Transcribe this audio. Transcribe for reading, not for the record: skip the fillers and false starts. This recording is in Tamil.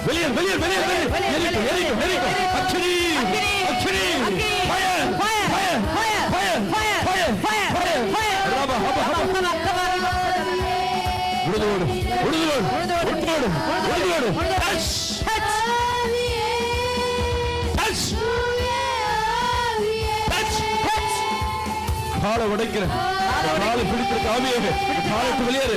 வெளியே வெளியே வெளியே வெளியே அக்கினி அக்கினி fire fire fire fire fire உடுதோடு டச் டச் டச் காலை உடைக்கிற காலை பிடித்திருக்க ஆவியே காலை வெளியேறு